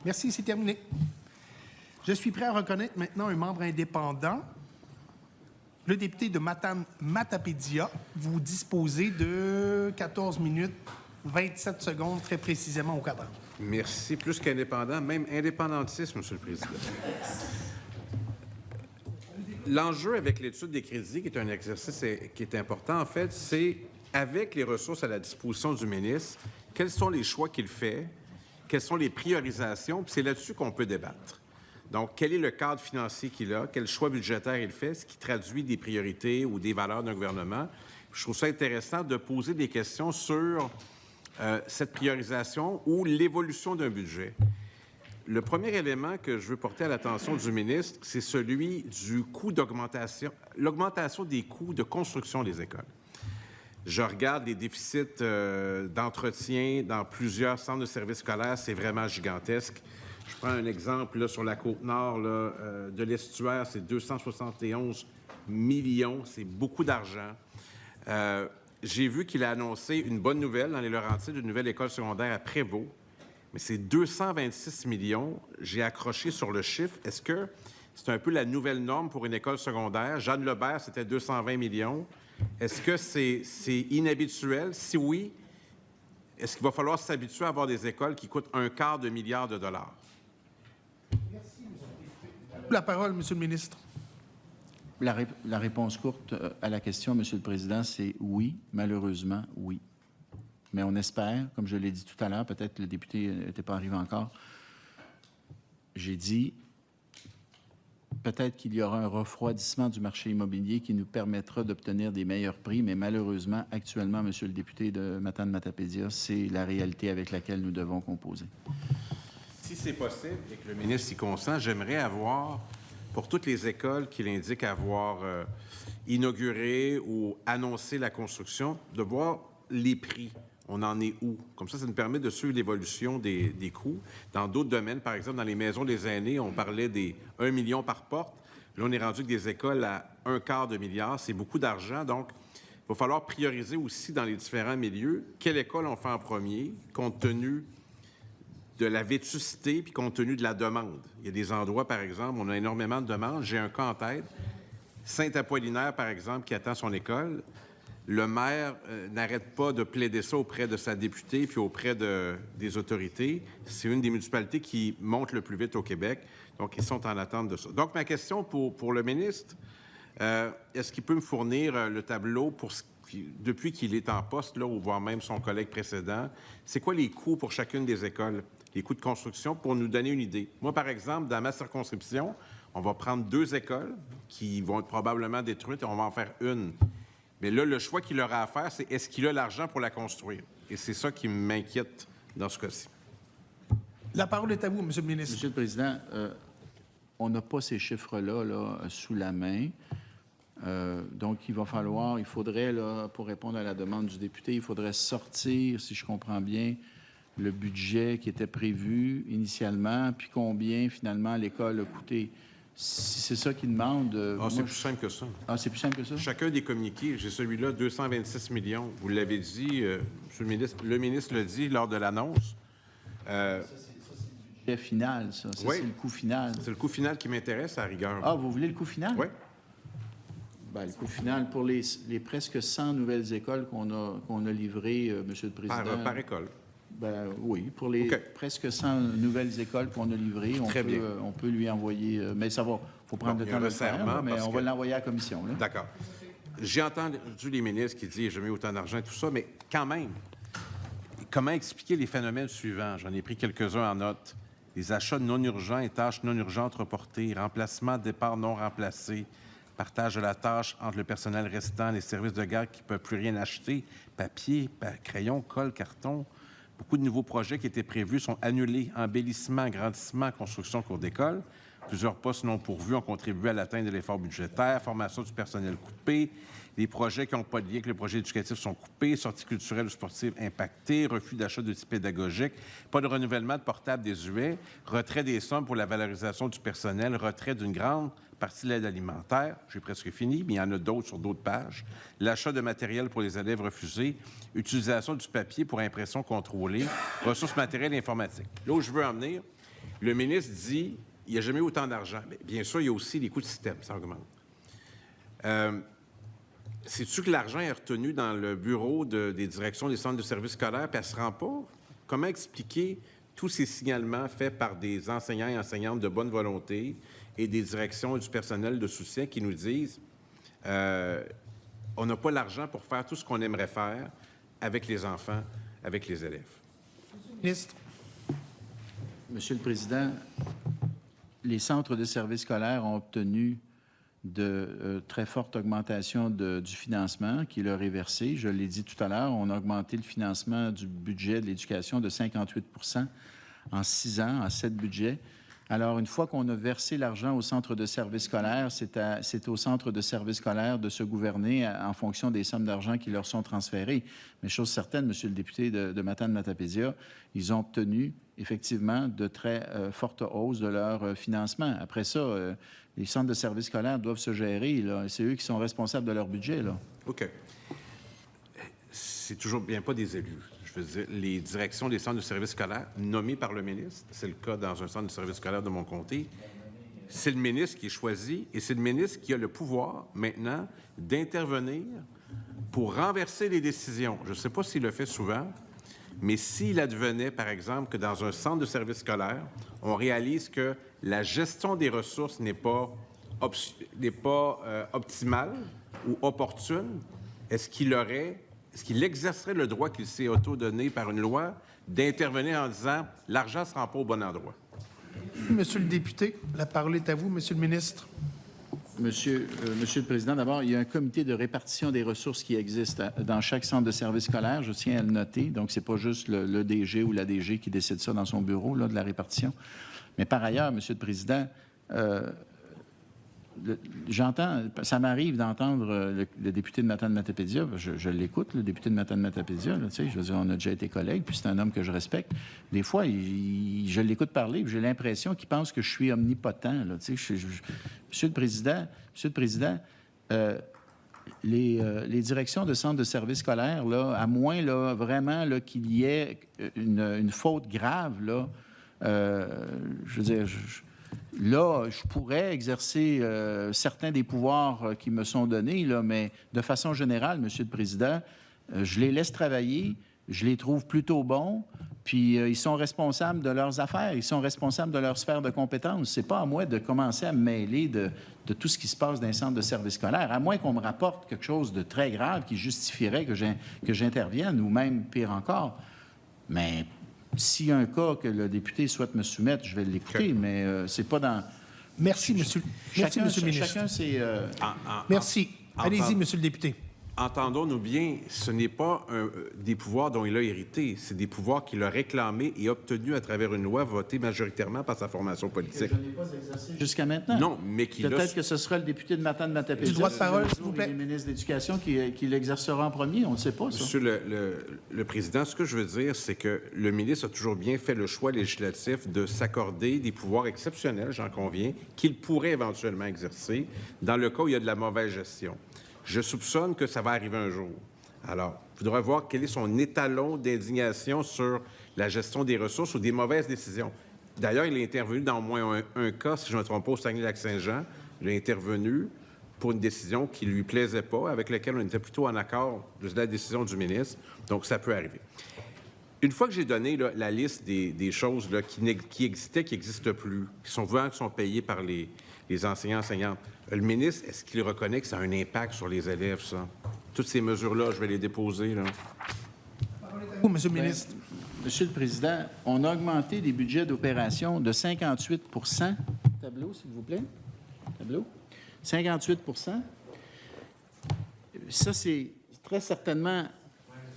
Merci, c'est terminé. Je suis prêt à reconnaître maintenant un membre indépendant. Le député de Matane-Matapédia, vous disposez de 14 minutes, 27 secondes, très précisément au cadran. Merci. Plus qu'indépendant, même indépendantiste, Monsieur le Président. L'enjeu avec l'étude des crédits, qui est un exercice qui est important, en fait, c'est, avec les ressources à la disposition du ministre, quels sont les choix qu'il fait, quelles sont les priorisations, puis c'est là-dessus qu'on peut débattre. Donc, quel est le cadre financier qu'il a, quel choix budgétaire il fait, ce qui traduit des priorités ou des valeurs d'un gouvernement. Je trouve ça intéressant de poser des questions sur cette priorisation ou l'évolution d'un budget. Le premier élément que je veux porter à l'attention du ministre, c'est celui du coût d'augmentation, l'augmentation des coûts de construction des écoles. Je regarde les déficits d'entretien dans plusieurs centres de services scolaires, c'est vraiment gigantesque. Je prends un exemple là, sur la Côte-Nord de l'estuaire, c'est 271 millions, c'est beaucoup d'argent. J'ai vu qu'il a annoncé une bonne nouvelle dans les Laurentides, une nouvelle école secondaire à Prévost, mais c'est 226 millions. J'ai accroché sur le chiffre. Est-ce que c'est un peu la nouvelle norme pour une école secondaire? Jeanne Lebert, c'était 220 millions. Est-ce que c'est inhabituel? Si oui, est-ce qu'il va falloir s'habituer à avoir des écoles qui coûtent $250 million? Merci, M. le député. La parole, M. le ministre. La réponse courte à la question, M. le Président, c'est oui, malheureusement, oui. Mais on espère, comme je l'ai dit tout à l'heure, peut-être le député n'était pas arrivé encore, j'ai dit peut-être qu'il y aura un refroidissement du marché immobilier qui nous permettra d'obtenir des meilleurs prix, mais malheureusement, actuellement, M. le député de Matane-Matapédia, c'est la réalité avec laquelle nous devons composer. Si c'est possible et que le ministre y consent, j'aimerais avoir, pour toutes les écoles qu'il indique avoir inauguré ou annoncé la construction, de voir les prix. On en est où? Comme ça nous permet de suivre l'évolution des coûts. Dans d'autres domaines, par exemple, dans les maisons des aînés, on parlait des 1 million par porte. Là, on est rendu avec des écoles à $250 million. C'est beaucoup d'argent. Donc, il va falloir prioriser aussi dans les différents milieux quelle école on fait en premier, compte tenu de la vétusté puis compte tenu de la demande. Il y a des endroits, par exemple, on a énormément de demandes. J'ai un cas en tête. Saint-Apollinaire, par exemple, qui attend son école. Le maire n'arrête pas de plaider ça auprès de sa députée puis auprès des autorités. C'est une des municipalités qui monte le plus vite au Québec. Donc, ils sont en attente de ça. Donc, ma question pour le ministre, est-ce qu'il peut me fournir le tableau depuis qu'il est en poste, là, ou voire même son collègue précédent, c'est quoi les coûts pour chacune des écoles, les coûts de construction, pour nous donner une idée? Moi, par exemple, dans ma circonscription, on va prendre 2 écoles qui vont être probablement détruites et on va en faire une. Mais là, le choix qu'il aura à faire, c'est est-ce qu'il a l'argent pour la construire? Et c'est ça qui m'inquiète dans ce cas-ci. La parole est à vous, M. le ministre. Monsieur le Président, on n'a pas ces chiffres-là sous la main. Donc, il faudrait, là, pour répondre à la demande du député, il faudrait sortir, si je comprends bien, le budget qui était prévu initialement, puis combien, finalement, l'école a coûté. Si c'est ça qu'il demande... c'est plus simple que ça. Ah, c'est plus simple que ça? Chacun des communiqués, j'ai celui-là, 226 millions. Vous l'avez dit, Monsieur le ministre l'a dit lors de l'annonce. Ça, c'est le budget final, ça. Oui. C'est le coût final. C'est le coût final qui m'intéresse, à la rigueur. Ah, vous voulez le coût final? Oui. Bien, le coût final, pour les presque 100 nouvelles écoles qu'on a livrées, Monsieur le Président... Par école. Ben, oui, pour les presque 100 nouvelles écoles qu'on a livrées, on peut lui envoyer... mais ça va, il faut prendre le temps de le faire, mais on va l'envoyer à la commission. D'accord. J'ai entendu les ministres qui disent « je mets autant d'argent » et tout ça, mais quand même, comment expliquer les phénomènes suivants? J'en ai pris quelques-uns en note. Les achats non urgents et tâches non urgentes reportées, remplacement, départ non remplacé, partage de la tâche entre le personnel restant, les services de garde qui ne peuvent plus rien acheter, papier, crayon, colle, carton... Beaucoup de nouveaux projets qui étaient prévus sont annulés. Embellissement, agrandissement, construction, cours d'école. Plusieurs postes non pourvus ont contribué à l'atteinte de l'effort budgétaire. Formation du personnel coupée. Les projets qui n'ont pas de lien avec le projet éducatif sont coupés. Sorties culturelles ou sportives impactées. Refus d'achat d'outils pédagogiques. Pas de renouvellement de portables désuets. Retrait des sommes pour la valorisation du personnel. Retrait d'une grande partie de l'aide alimentaire. J'ai presque fini, mais il y en a d'autres sur d'autres pages. L'achat de matériel pour les élèves refusé. Utilisation du papier pour impression contrôlée. Ressources matérielles et informatiques. Là où je veux en venir, Le ministre dit il n'y a jamais eu autant d'argent. Bien sûr, il y a aussi les coûts de système, ça augmente. C'est-tu que l'argent est retenu dans le bureau des directions des centres de services scolaires puis elle ne se rend pas? Comment expliquer tous ces signalements faits par des enseignants et enseignantes de bonne volonté et des directions et du personnel de soutien qui nous disent on n'a pas l'argent pour faire tout ce qu'on aimerait faire avec les enfants, avec les élèves? Ministre. Monsieur le Président, les centres de services scolaires ont obtenu de très forte augmentation du financement qui leur est versé. Je l'ai dit tout à l'heure, on a augmenté le financement du budget de l'éducation de 58 % en 6 ans, en 7 budgets. Alors, une fois qu'on a versé l'argent au centre de services scolaires, c'est au centre de services scolaires de se gouverner en fonction des sommes d'argent qui leur sont transférées. Mais chose certaine, Monsieur le député de Matane-Matapédia, ils ont obtenu effectivement de très fortes hausses de leur financement. Après ça, les centres de services scolaires doivent se gérer. C'est eux qui sont responsables de leur budget. Là. OK. C'est toujours bien pas des élus. Je veux dire, les directions des centres de services scolaires nommées par le ministre, c'est le cas dans un centre de services scolaires de mon comté, c'est le ministre qui est choisi et c'est le ministre qui a le pouvoir maintenant d'intervenir pour renverser les décisions. Je ne sais pas s'il le fait souvent, mais s'il advenait, par exemple, que dans un centre de services scolaires, on réalise que la gestion des ressources n'est pas optimale ou opportune, est-ce qu'il exercerait le droit qu'il s'est auto-donné par une loi d'intervenir en disant « l'argent ne se rend pas au bon endroit ». Monsieur le député, la parole est à vous, Monsieur le ministre. Monsieur le Président, d'abord, il y a un comité de répartition des ressources qui existe dans chaque centre de service scolaire. Je tiens à le noter. Donc, ce n'est pas juste le DG ou la DG qui décide ça dans son bureau, là, de la répartition. Mais par ailleurs, Monsieur le Président, ça m'arrive d'entendre le député de Matane-Matapédia, je l'écoute, le député de Matane-Matapédia, tu sais, je veux dire, on a déjà été collègues, puis c'est un homme que je respecte. Des fois, je l'écoute parler, puis j'ai l'impression qu'il pense que je suis omnipotent, là, tu sais. Monsieur le Président, les directions de centres de services scolaires, là, à moins là, vraiment là, qu'il y ait une faute grave, là, je veux dire, là, je pourrais exercer certains des pouvoirs qui me sont donnés, là, mais de façon générale, Monsieur le Président, je les laisse travailler, je les trouve plutôt bons, puis ils sont responsables de leurs affaires, ils sont responsables de leur sphère de compétences. C'est pas à moi de commencer à me mêler de tout ce qui se passe dans un centre de service scolaire, à moins qu'on me rapporte quelque chose de très grave qui justifierait que j'intervienne, ou même pire encore. Mais s'il y a un cas que le député souhaite me soumettre, je vais l'écouter, mais c'est pas dans... Merci, Monsieur le ministre. Chacun, c'est... Merci. Allez-y, Monsieur le député. Entendons-nous bien, ce n'est pas des pouvoirs dont il a hérité, c'est des pouvoirs qu'il a réclamés et obtenus à travers une loi votée majoritairement par sa formation politique. Je n'ai pas exercé jusqu'à maintenant. Non, mais qu'il Peut-être que ce sera le député de Matane-Matapédia. Du droit de parole, s'il vous plaît. Le ministre de l'Éducation qui l'exercera en premier, on ne sait pas, ça. Monsieur le Président, ce que je veux dire, c'est que le ministre a toujours bien fait le choix législatif de s'accorder des pouvoirs exceptionnels, j'en conviens, qu'il pourrait éventuellement exercer dans le cas où il y a de la mauvaise gestion. Je soupçonne que ça va arriver un jour. Alors, il faudra voir quel est son étalon d'indignation sur la gestion des ressources ou des mauvaises décisions. D'ailleurs, il est intervenu dans au moins un cas, si je ne me trompe pas, au Saguenay-Lac-Saint-Jean. Il est intervenu pour une décision qui ne lui plaisait pas, avec laquelle on était plutôt en accord de la décision du ministre. Donc, ça peut arriver. Une fois que j'ai donné là, la liste des choses là, qui existaient, qui n'existent plus, qui sont payées par les enseignants-enseignantes, le ministre, est-ce qu'il reconnaît que ça a un impact sur les élèves, ça? Toutes ces mesures-là, je vais les déposer, là. Monsieur le ministre. Monsieur le Président, on a augmenté les budgets d'opération de 58 %. Tableau, s'il vous plaît. Tableau. 58 %. Ça, c'est très certainement...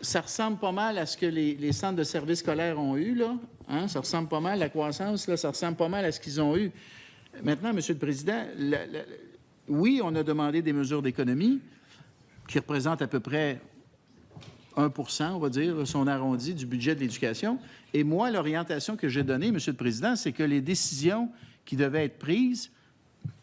Ça ressemble pas mal à ce que les centres de services scolaires ont eu, là. Hein? Ça ressemble pas mal, la croissance, là, ça ressemble pas mal à ce qu'ils ont eu. Maintenant, Monsieur le Président, oui, on a demandé des mesures d'économie qui représentent à peu près 1 %, on va dire, son arrondi du budget de l'éducation. Et moi, l'orientation que j'ai donnée, Monsieur le Président, c'est que les décisions qui devaient être prises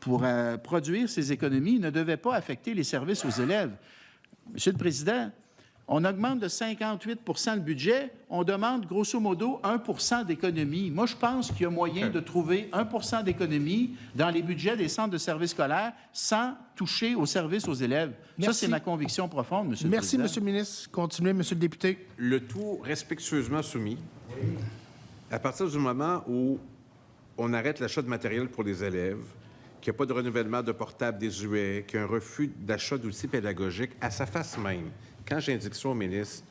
pour produire ces économies ne devaient pas affecter les services aux élèves. Monsieur le Président, On augmente de 58 le budget, on demande grosso modo 1 d'économie. Moi, je pense qu'il y a moyen de trouver 1 d'économie dans les budgets des centres de services scolaires sans toucher aux services aux élèves. Merci. Ça, c'est ma conviction profonde, M. le Merci, Président. M. le ministre. Continuez, M. le député. Le tout respectueusement soumis, à partir du moment où on arrête l'achat de matériel pour les élèves, qu'il n'y a pas de renouvellement de portables désuets, qu'il y a un refus d'achat d'outils pédagogiques, à sa face même, quand j'indique ça au ministre,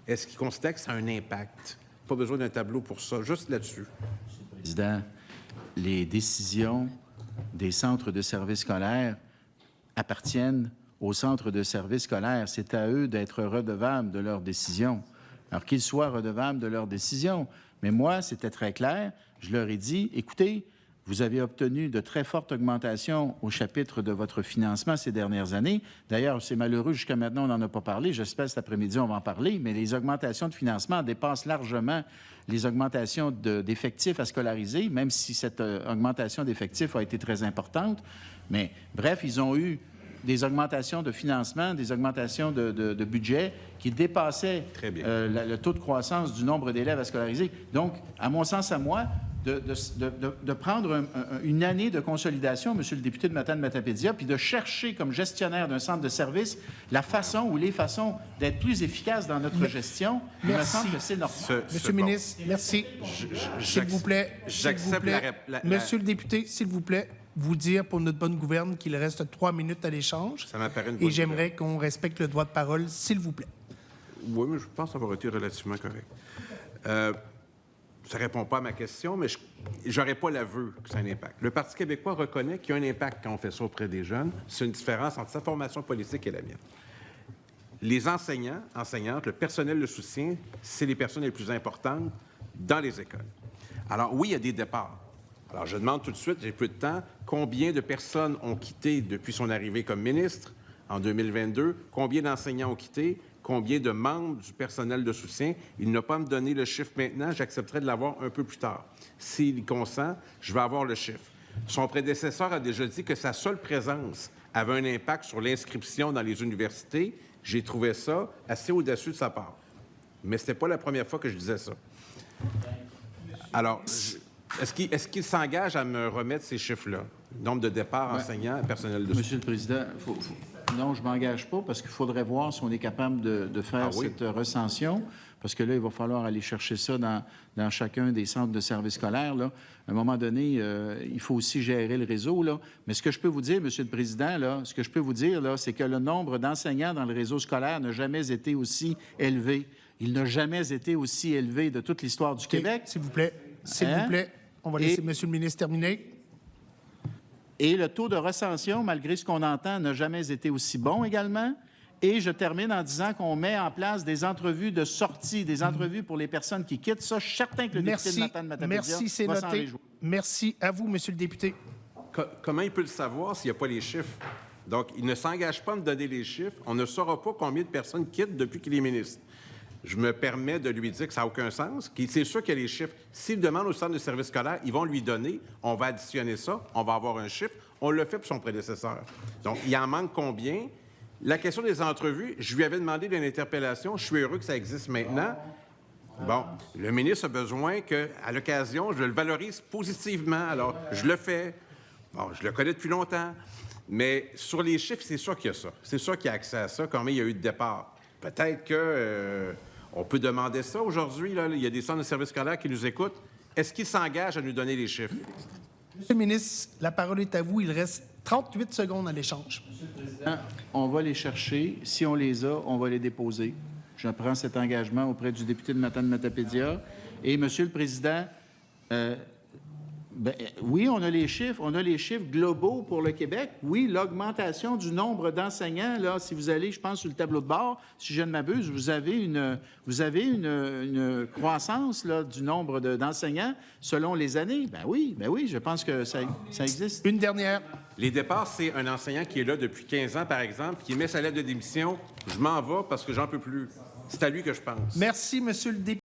est-ce qu'il considère que ça a un impact? Pas besoin d'un tableau pour ça, juste là-dessus. Président, les décisions des centres de services scolaires appartiennent aux centres de services scolaires. C'est à eux d'être redevables de leurs décisions. Alors qu'ils soient redevables de leurs décisions. Mais moi, c'était très clair. Je leur ai dit, écoutez, vous avez obtenu de très fortes augmentations au chapitre de votre financement ces dernières années. D'ailleurs, c'est malheureux, jusqu'à maintenant, on n'en a pas parlé. J'espère que cet après-midi, on va en parler. Mais les augmentations de financement dépassent largement les augmentations d'effectifs à scolariser, même si cette augmentation d'effectifs a été très importante. Mais bref, ils ont eu des augmentations de financement, des augmentations de budget qui dépassaient le taux de croissance du nombre d'élèves à scolariser. Donc, à mon sens, à moi, de prendre une année de consolidation, Monsieur le député de Matane-Matapédia, puis de chercher comme gestionnaire d'un centre de service la façon ou les façons d'être plus efficaces dans notre gestion, il me semble que c'est normal. Monsieur le ministre, merci. S'il vous plaît, J'accepte la Monsieur le député, s'il vous plaît, vous dire pour notre bonne gouverne qu'il reste 3 minutes à l'échange. Ça m'apparaît une bonne Et j'aimerais qu'on respecte le droit de parole, s'il vous plaît. Oui, mais je pense avoir été relativement correct. Ça ne répond pas à ma question, mais je n'aurais pas l'aveu que ça a un impact. Le Parti québécois reconnaît qu'il y a un impact quand on fait ça auprès des jeunes. C'est une différence entre sa formation politique et la mienne. Les enseignants, enseignantes, le personnel de soutien, c'est les personnes les plus importantes dans les écoles. Alors oui, il y a des départs. Alors je demande tout de suite, j'ai peu de temps, combien de personnes ont quitté depuis son arrivée comme ministre en 2022, combien d'enseignants ont quitté, combien de membres du personnel de soutien. Il n'a pas à me donner le chiffre maintenant, j'accepterai de l'avoir un peu plus tard. S'il y consent, je vais avoir le chiffre. Son prédécesseur a déjà dit que sa seule présence avait un impact sur l'inscription dans les universités. J'ai trouvé ça assez audacieux de sa part. Mais ce n'était pas la première fois que je disais ça. Alors, est-ce qu'il s'engage à me remettre ces chiffres-là? Nombre de départs enseignants, personnel de soutien. Monsieur le Président, non, je ne m'engage pas parce qu'il faudrait voir si on est capable de faire cette recension. Parce que là, il va falloir aller chercher ça dans chacun des centres de services scolaires. Là. À un moment donné, il faut aussi gérer le réseau. Là. Mais ce que je peux vous dire, Monsieur le Président, là, c'est que le nombre d'enseignants dans le réseau scolaire n'a jamais été aussi élevé. Il n'a jamais été aussi élevé de toute l'histoire du Québec. S'il vous plaît, vous plaît, on va laisser Monsieur le ministre terminer. Et le taux de recension, malgré ce qu'on entend, n'a jamais été aussi bon également. Et je termine en disant qu'on met en place des entrevues de sortie, des entrevues pour les personnes qui quittent. Ça, je suis certain que le député de Matane-Matapédia c'est va s'en noté. réjouir. Merci à vous, Monsieur le député. Comment il peut le savoir s'il n'y a pas les chiffres? Donc, il ne s'engage pas à me donner les chiffres. On ne saura pas combien de personnes quittent depuis qu'il est ministre. Je me permets de lui dire que ça n'a aucun sens. C'est sûr qu'il y a les chiffres. S'il demande au centre de services scolaires, ils vont lui donner. On va additionner ça. On va avoir un chiffre. On le fait pour son prédécesseur. Donc, il en manque combien? La question des entrevues, je lui avais demandé d'une interpellation. Je suis heureux que ça existe maintenant. Bon, le ministre a besoin qu'à l'occasion, je le valorise positivement. Alors, je le fais. Bon, je le connais depuis longtemps. Mais sur les chiffres, c'est sûr qu'il y a ça. C'est sûr qu'il y a accès à ça, combien il y a eu de départ. Peut-être que on peut demander ça aujourd'hui. Là. Il y a des centres de services scolaires qui nous écoutent. Est-ce qu'ils s'engagent à nous donner les chiffres? Monsieur le ministre, la parole est à vous. Il reste 38 secondes à l'échange. On va les chercher. Si on les a, on va les déposer. Je prends cet engagement auprès du député de Matane-Matapédia. Et, Monsieur le Président, oui, on a les chiffres globaux pour le Québec. Oui, l'augmentation du nombre d'enseignants, là, si vous allez, je pense, sur le tableau de bord, si je ne m'abuse, vous avez une croissance là, du nombre d'enseignants selon les années. Ben oui, je pense que ça existe. Une dernière. Les départs, c'est un enseignant qui est là depuis 15 ans, par exemple, qui met sa lettre de démission. Je m'en vais parce que j'en peux plus. C'est à lui que je pense. Merci, Monsieur le député.